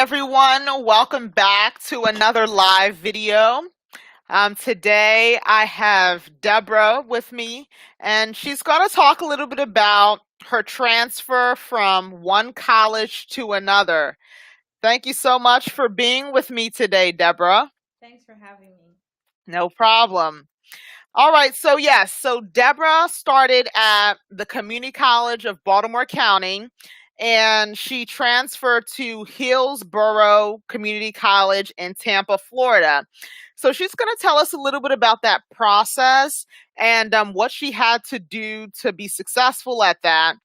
Everyone, welcome back to another live video. Today I have Deborah with me, and she's going to talk a little bit about her transfer from one college to another. Thank you so much for being with me today, Deborah. Thanks for having me. No problem. All right, so Deborah started at the Community College of Baltimore County, and she transferred to Hillsborough Community College in Tampa, Florida. So she's going to tell us a little bit about that process and what she had to do to be successful at that.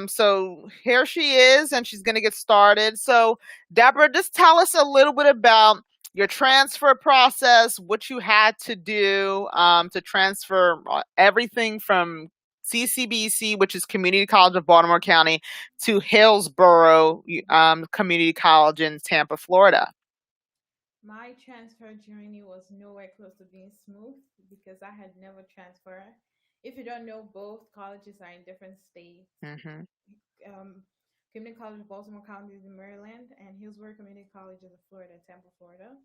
So here she is, and she's going to get started. So, Deborah, just tell us a little bit about your transfer process, what you had to do to transfer everything from CCBC, which is Community College of Baltimore County, to Hillsborough Community College in Tampa, Florida. My transfer journey was nowhere close to being smooth because I had never transferred. If you don't know, both colleges are in different states. Mm-hmm. Um, Community College of Baltimore County is in Maryland, and Hillsborough Community College is in Florida, Tampa, Florida.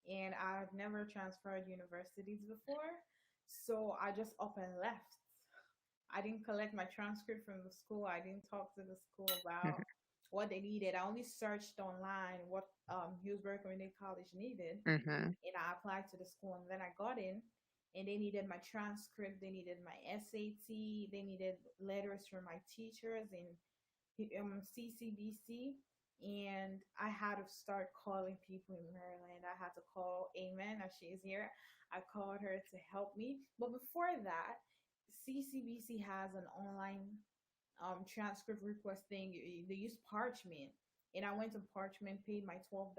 And I had never transferred universities before, so I just up and left. I didn't collect my transcript from the school. I didn't talk to the school about what they needed. I only searched online what Hillsborough Community College needed, Mm-hmm. and I applied to the school. And then I got in, and they needed my transcript, they needed my SAT, they needed letters from my teachers in CCBC. And I had to start calling people in Maryland. I had to call Amen, as she is here. I called her to help me. But before that, CCBC has an online transcript request thing. They use Parchment, and I went to Parchment, paid my $12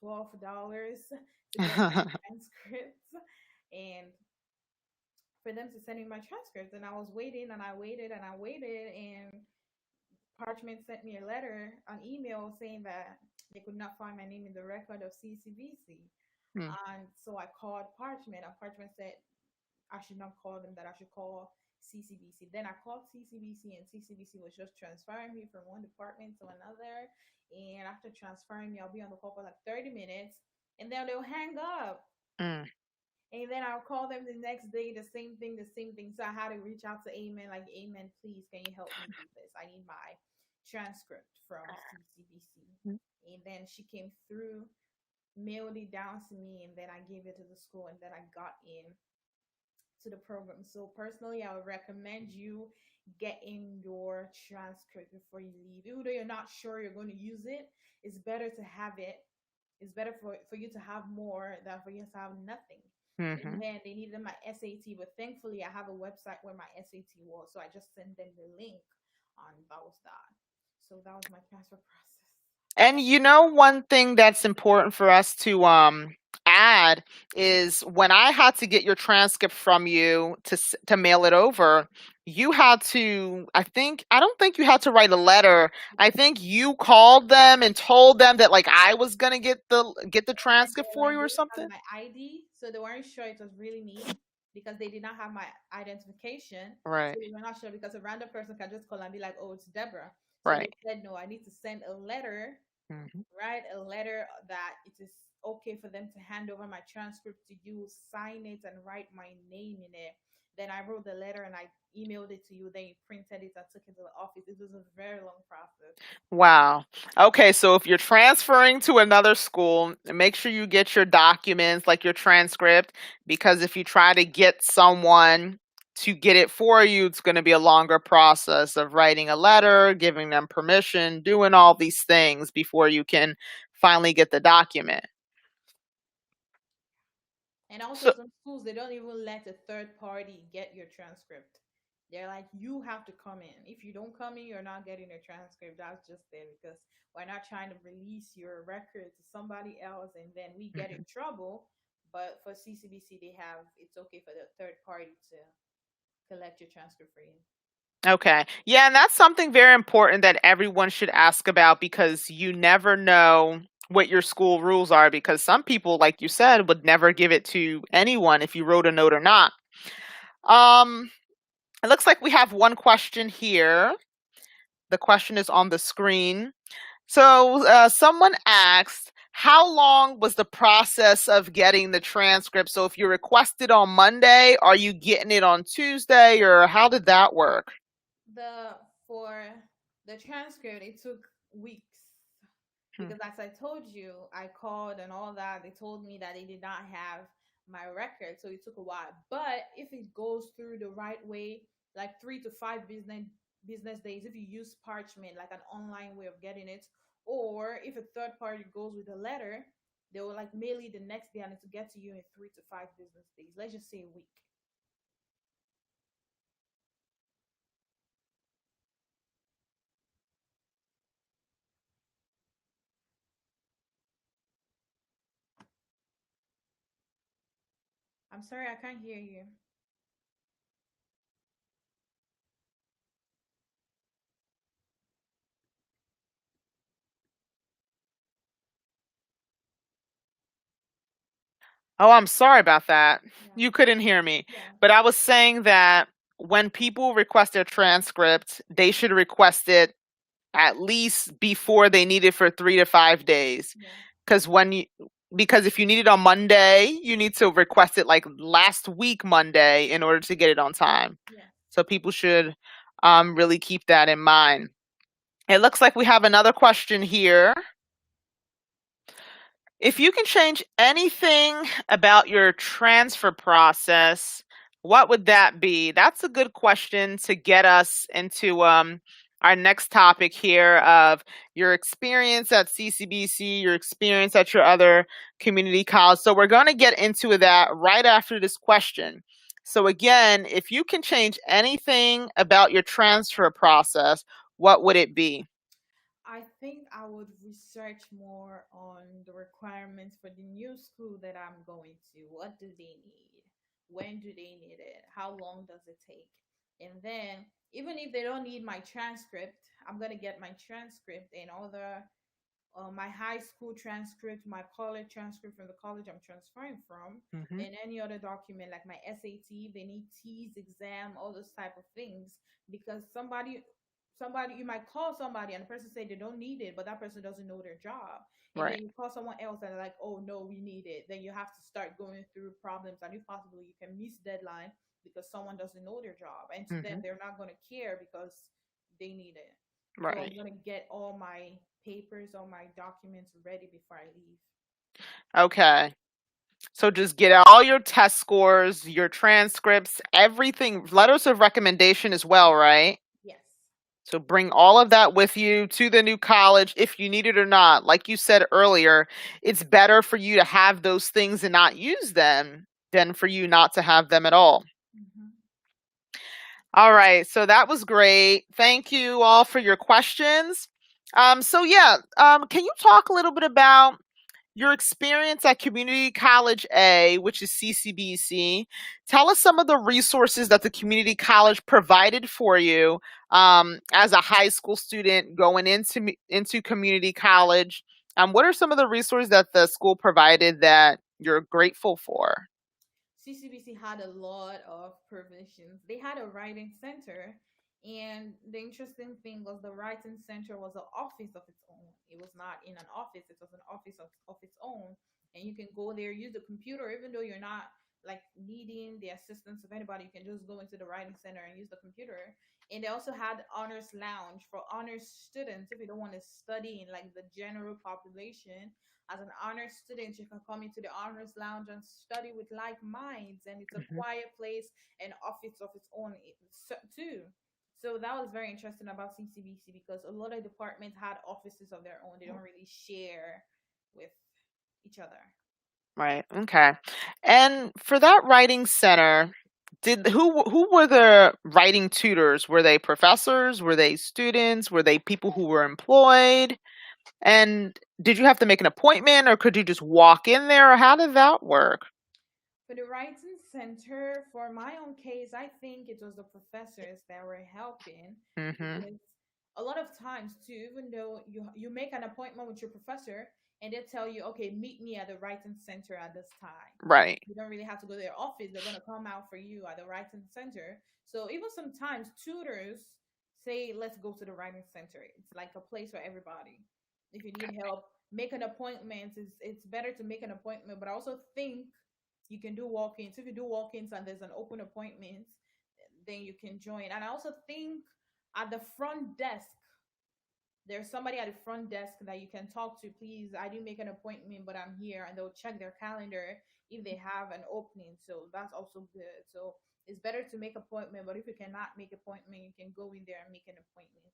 to get my transcripts, and for them to send me my transcripts. And I was waiting, and I waited, and I waited, and Parchment sent me a letter, an email saying that they could not find my name in the record of CCBC. Mm. And so I called Parchment, and Parchment said I should not call them, that I should call CCBC. Then I called CCBC, and CCBC was just transferring me from one department to another. And after transferring me, I'll be on the call for like 30 minutes, and then they'll hang up. Mm. And then I'll call them the next day, the same thing, the same thing. So I had to reach out to Amen, like, Amen, please, can you help me do this? I need my transcript from CCBC. And then she came through, mailed it down to me, and then I gave it to the school, and then I got in to the program. So personally, I would recommend you getting your transcript before you leave. Even though you're not sure you're going to use it, it's better to have it. It's better for you to have more than for you to have nothing. Mm-hmm. And then they needed my SAT, but thankfully I have a website where my SAT was, so I just sent them the link, and that was that. So that was my transfer process. And one thing that's important for us to add is when I had to get your transcript from you to mail it over, you had to, I don't think you had to write a letter. I think you called them and told them that like I was going to get the transcript for you or something. My ID, so they weren't sure it was really me because they did not have my identification. Right. So they were not sure because a random person can just call and be like, "Oh, it's Deborah." So they Right. said, "No, I need to send a letter, Mm-hmm. write a letter that it is okay for them to hand over my transcript to you, sign it, and write my name in it." Then I wrote the letter and I emailed it to you. Then you printed it and took it to the office. It was a very long process. Wow. Okay, so if you're transferring to another school, make sure you get your documents, like your transcript, because if you try to get someone to get it for you, it's going to be a longer process of writing a letter, giving them permission, doing all these things before you can finally get the document. And also, So, some schools, they don't even let a third party get your transcript. They're like, you have to come in. If you don't come in, you're not getting a transcript. That's just there because we're not trying to release your record to somebody else and then we get in mhm. trouble. But for CCBC, it's okay for the third party to collect your transcript for you. Okay. Yeah, and that's something very important that everyone should ask about because you never know what your school rules are because some people, like you said, would never give it to anyone if you wrote a note or not. Um, it looks like we have one question here. The question is on the screen. So, someone asked, how long was the process of getting the transcript? So, if you requested on Monday, are you getting it on Tuesday, or how did that work? The For the transcript, it took weeks Hmm. because, as I told you, I called and all that. They told me that they did not have my record, so it took a while. But if it goes through the right way, like 3 to 5 business days, if you use parchment, like an online way of getting it, or if a third party goes with a letter, they will like mail it the next day and it will get to you in 3 to 5 business days. Let's just say a week. I'm sorry, I can't hear you. Oh, I'm sorry about that. Yeah. You couldn't hear me. Yeah. But I was saying that when people request their transcript, they should request it at least before they need it for 3 to 5 days. Yeah. Because because if you need it on Monday, you need to request it like last week Monday in order to get it on time. Yes. So people should really keep that in mind. It looks like we have another question here. If you can change anything about your transfer process, what would that be? That's a good question to get us into our next topic here of your experience at CCBC, your experience at your other community college. So we're going to get into that right after this question. So again, if you can change anything about your transfer process, what would it be? I think I would research more on the requirements for the new school that I'm going to. What do they need? When do they need it? How long does it take? And then, even if they don't need my transcript, I'm going to get my transcript and all the my high school transcript, my college transcript from the college I'm transferring from, Mm-hmm. and any other document like my SAT, they need T's exam, all those type of things. Because somebody you might call somebody and the person say they don't need it, but that person doesn't know their job. And then Right. you call someone else and they're like, oh no, we need it. Then you have to start going through problems, and if possible, you can miss deadline because someone doesn't know their job. And to them, Mm-hmm. they're not going to care because they need it. So I'm Right. gonna get all my papers, all my documents ready before I leave. Okay. So just get all your test scores, your transcripts, everything, letters of recommendation as well, right? Yes. So bring all of that with you to the new college if you need it or not. Like you said earlier, it's better for you to have those things and not use them than for you not to have them at all. Mm-hmm. All right, so that was great. Thank you all for your questions. Can you talk a little bit about your experience at Community College A, which is CCBC? Tell us some of the resources that the community college provided for you as a high school student going into community college. What are some of the resources that the school provided that you're grateful for? CCBC had a lot of provisions. They had a writing center, and the interesting thing was the writing center was an office of its own. It was not in an office; it was an office of its own, and you can go there, use the computer, even though you're not like needing the assistance of anybody. You can just go into the writing center and use the computer. And they also had honors lounge for honors students if you don't want to study in like the general population. As an honors student, you can come into the honors lounge and study with like minds, and it's a Mhm. quiet place and office of its own too. So that was very interesting about CCBC because a lot of departments had offices of their own. They don't really share with each other. Right. Okay. And for that writing center, did who were the writing tutors? Were they professors? Were they students? Were they people who were employed? And did you have to make an appointment or could you just walk in there or how did that work? For the writing center, for my own case, I think it was the professors that were helping Mhm. because a lot of times too, even though you make an appointment with your professor and they tell you, okay, meet me at the writing center at this time. Right. You don't really have to go to their office. They're gonna come out for you at the writing center. So even sometimes tutors say, let's go to the writing center. It's like a place for everybody. If you need help, make an appointment. It's better to make an appointment, but I also think you can do walk-ins. If you do walk-ins and there's an open appointment, then you can join. And I also think at the front desk, there's somebody at the front desk that you can talk to. Please, I didn't make an appointment, but I'm here, and they'll check their calendar if they have an opening. So that's also good. So it's better to make appointment, but if you cannot make appointment, you can go in there and make an appointment.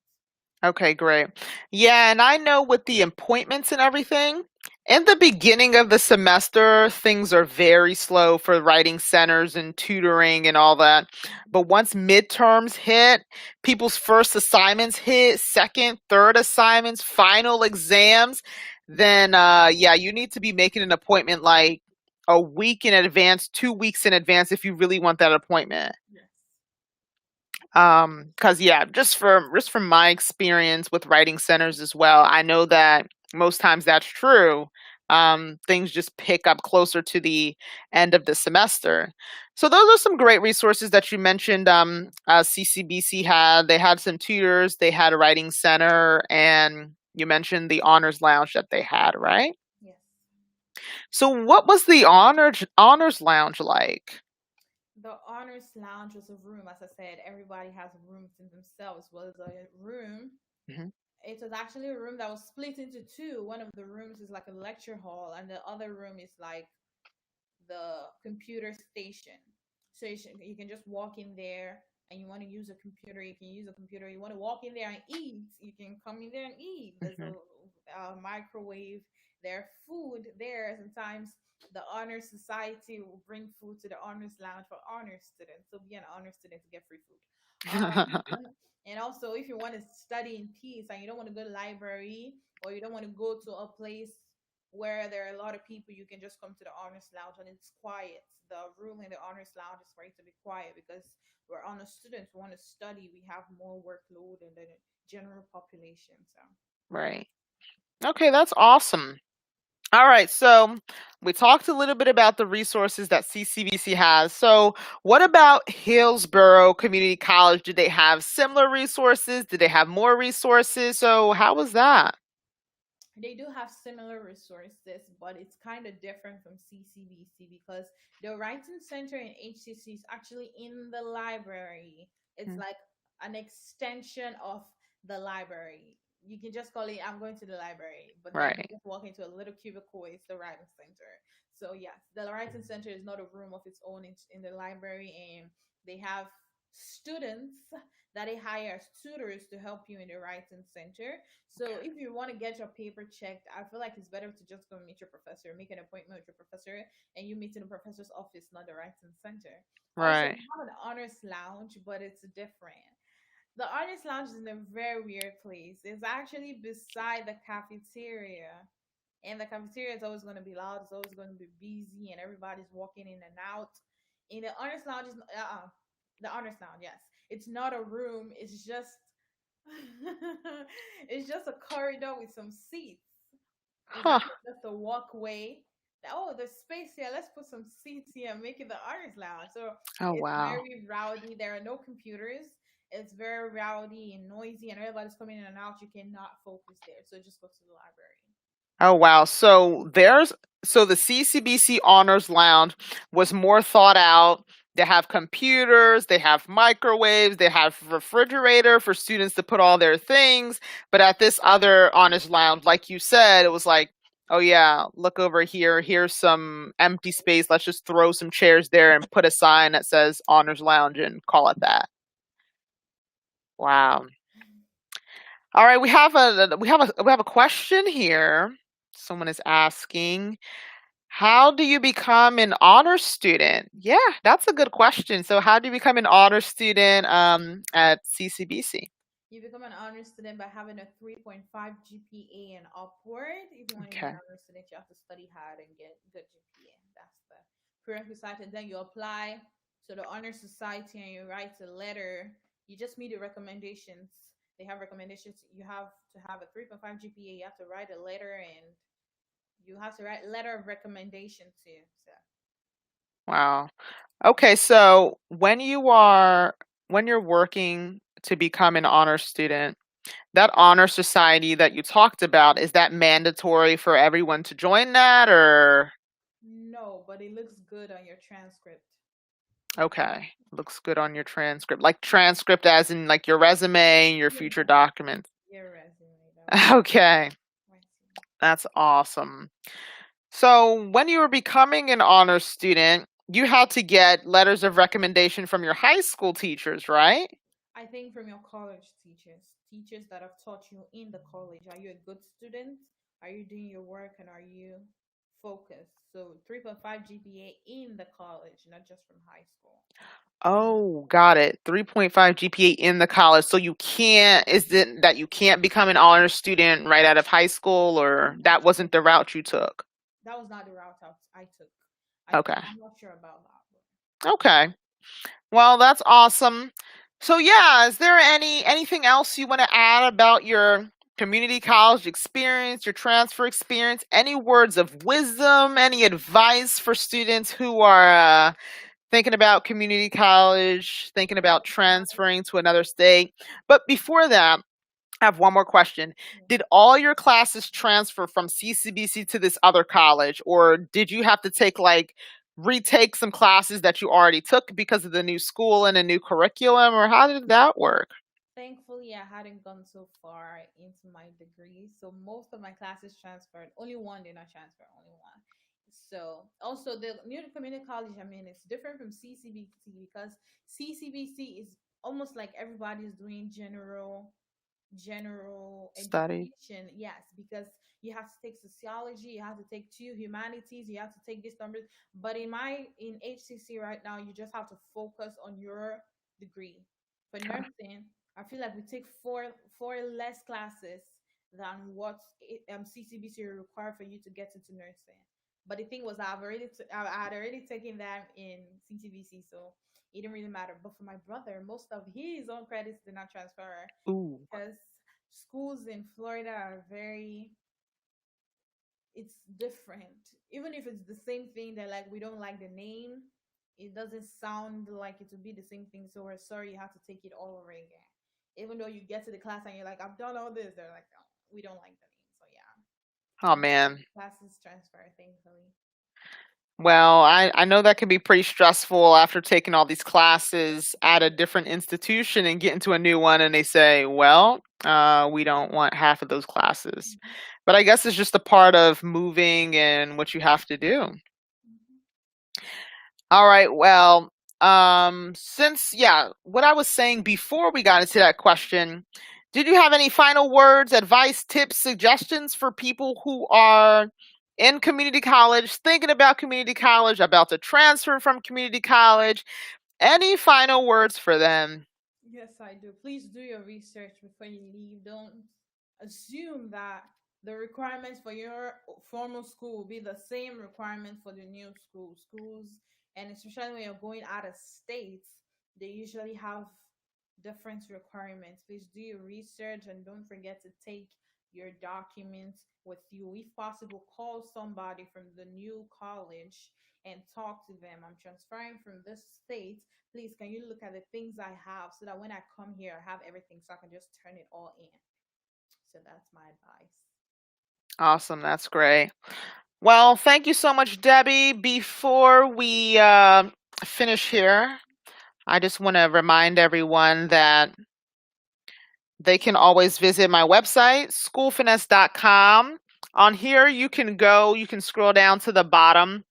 Okay, great. Yeah, and I know with the appointments and everything, in the beginning of the semester, things are very slow for writing centers and tutoring and all that. But once midterms hit, people's first assignments hit, second, third assignments, final exams, then yeah, you need to be making an appointment like a week in advance, 2 weeks in advance if you really want that appointment. Yes. Because yeah, just from my experience with writing centers as well, I know that most times that's true. Things just pick up closer to the end of the semester. So those are some great resources that you mentioned. CCBC they had some tutors, they had a writing center, and you mentioned the honors lounge that they had, right? Yes. So what was the honors lounge like? The honors lounge was a room. As I said, everybody has rooms in themselves. Well, it's a room. Hmm. It was actually a room that was split into two. One of the rooms is like a lecture hall, and the other room is like the computer station. So you can just walk in there, and you want to use a computer, you can use a computer. You want to walk in there and eat, you can come in there and eat. There's Hmm. a microwave, there's food there. Sometimes the honor society will bring food to the honors lounge for honor students. So be an honor student to get free food. And also, if you want to study in peace and you don't want to go to the library, or you don't want to go to a place where there are a lot of people, you can just come to the honors lounge and it's quiet. The room in the honors lounge is for it to be quiet because we're honor students. We want to study. We have more workload than the general population. So Right. Okay, that's awesome. All right, so we talked a little bit about the resources that CCBC has. So, what about Hillsborough Community College? Did they have similar resources? Did they have more resources? So, how was that? they do have similar resources, but it's kind of different from CCBC because the writing center in HCC is actually in the library. It's Mm. like an extension of the library. You can just call it, I'm going to the library, but then you Right. just walk into a little cubicle, it's the writing center. So, yes, the writing center is not a room of its own in the library, and they have students that they hire as tutors to help you in the writing center. So if you want to get your paper checked, I feel like it's better to just go meet your professor, make an appointment with your professor, and you meet in the professor's office, not the writing center. Also, Right. we have an honors lounge, but it's different. The honors lounge is in a very weird place. It's actually beside the cafeteria. And the cafeteria is always going to be loud. It's always going to be busy, and everybody's walking in and out. In the honors lounge is the honors lounge. Yes, it's not a room. It's just it's just a corridor with some seats. It's Huh. actually just a walkway. Oh, there's space here. Let's put some seats here and make it the honors lounge. So Oh, it's wow. very rowdy. There are no computers. It's very rowdy and noisy, and everybody's coming in and out. You cannot focus there. So just go to the library. Oh, wow. So the CCBC Honors Lounge was more thought out. They have computers, they have microwaves, they have refrigerator for students to put all their things. But at this other Honors Lounge, like you said, it was like, oh yeah, look over here. Here's some empty space. Let's just throw some chairs there and put a sign that says Honors Lounge and call it that. Wow. All right, we have a question here. Someone is asking, how do you become an honor student? Yeah, that's a good question. So how do you become an honor student at CCBC? You become an honor student by having a 3.5 GPA and upward. If you want to be an Okay. honor student, you have to study hard and get good GPA. That's the prerequisite. And then you apply to the honor society and you write a letter. You just meet the recommendations. They have recommendations. You have to have a 3.5 GPA. You have to write a letter, and you have to write letter of recommendation too. So Wow. Okay, so when you're working to become an honor student, That honor society that you talked about, is that mandatory for everyone to join that, or No, but it looks good on your transcript. okay, looks good on your transcript. Like transcript as in like your resume, your Yeah, future documents. your resume. That was Okay, I see. that's awesome. So, when you were becoming an honor student, you had to get letters of recommendation from your high school teachers, right? I think from your college teachers that have taught you in the college, are you a good student? Are you doing your work and are you focused? So 3.5 GPA in the college, not just from high school. Oh, got it. 3.5 GPA in the college. So you can't, is it that you can't become an honor student right out of high school, or that wasn't the route you took? That was not the route I took. Okay. I'm not sure about that. Okay. Well, that's awesome. So yeah, is there anything else you want to add about your community college experience, your transfer experience? Any words of wisdom, any advice for students who are thinking about community college, thinking about transferring to another state? But before that, I have one more question. Yeah. Did all your classes transfer from CCBC to this other college, or did you have to take like retake some classes that you already took because of the new school and a new curriculum, or how did that work? Thankfully, I hadn't gone so far into my degree, so most of my classes transferred. Only one did not transfer, only one. So, also the new community college, I mean, it's different from CCBC because CCBC is almost like everybody's doing general Study. education. Yes, because you have to take sociology, you have to take two humanities, you have to take this numbers. But in HCC right now, you just have to focus on your degree. For Okay. nursing, I feel like we take four less classes than what CCBC require for you to get into nursing. But the thing was, I had already taken that in CCBC, so it didn't really matter. But for my brother, most of his own credits did not transfer Ooh, because schools in Florida are very, it's different. Even if it's the same thing, they're like, we don't like the name. It doesn't sound like it would be the same thing. So we're sorry, you have to take it all over again. Even though you get to the class and you're like, I've done all this, they're like, oh, we don't like the name. So yeah, oh man. classes transfer, thankfully. Well, I know that can be pretty stressful after taking all these classes at a different institution and getting to a new one, and they say, well, we don't want half of those classes. Mhm, But I guess it's just a part of moving and what you have to do. mhm. All right. Well, since, yeah, what I was saying before we got into that question, did you have any final words, advice, tips, suggestions for people who are in community college, thinking about community college, about to transfer from community college? Any final words for them? Yes, I do. Please do your research before you leave. Don't assume that the requirements for your formal school will be the same requirement for the new school. Schools, and especially when you're going out of state, they usually have different requirements. Please do your research and don't forget to take your documents with you. If possible, call somebody from the new college and talk to them. I'm transferring from this state. Please, can you look at the things I have so that when I come here, I have everything so I can just turn it all in. So that's my advice. Awesome. That's great. Well, thank you so much, Debbie. Before we finish here, I just want to remind everyone that they can always visit my website, schoolfinesse.com. On here, you can scroll down to the bottom.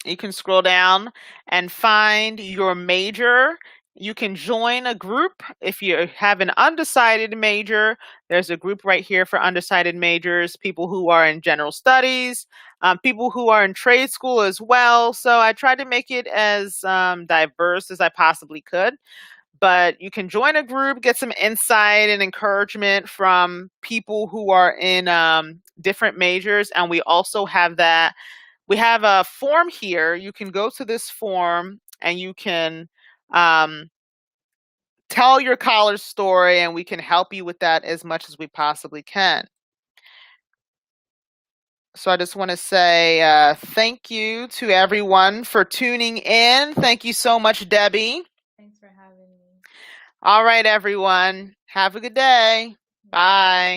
You can scroll down and find your major. You can join a group. If you have an undecided major, there's a group right here for undecided majors, people who are in general studies, people who are in trade school as well. So I tried to make it as diverse as I possibly could. But you can join a group, get some insight and encouragement from people who are in different majors. And we also have that. We have a form here. You can go to this form and you can um, tell your college story, and we can help you with that as much as we possibly can. So I just want to say thank you to everyone for tuning in. Thank you so much, Debbie. Thanks for having me. All right, everyone. Have a good day. Bye.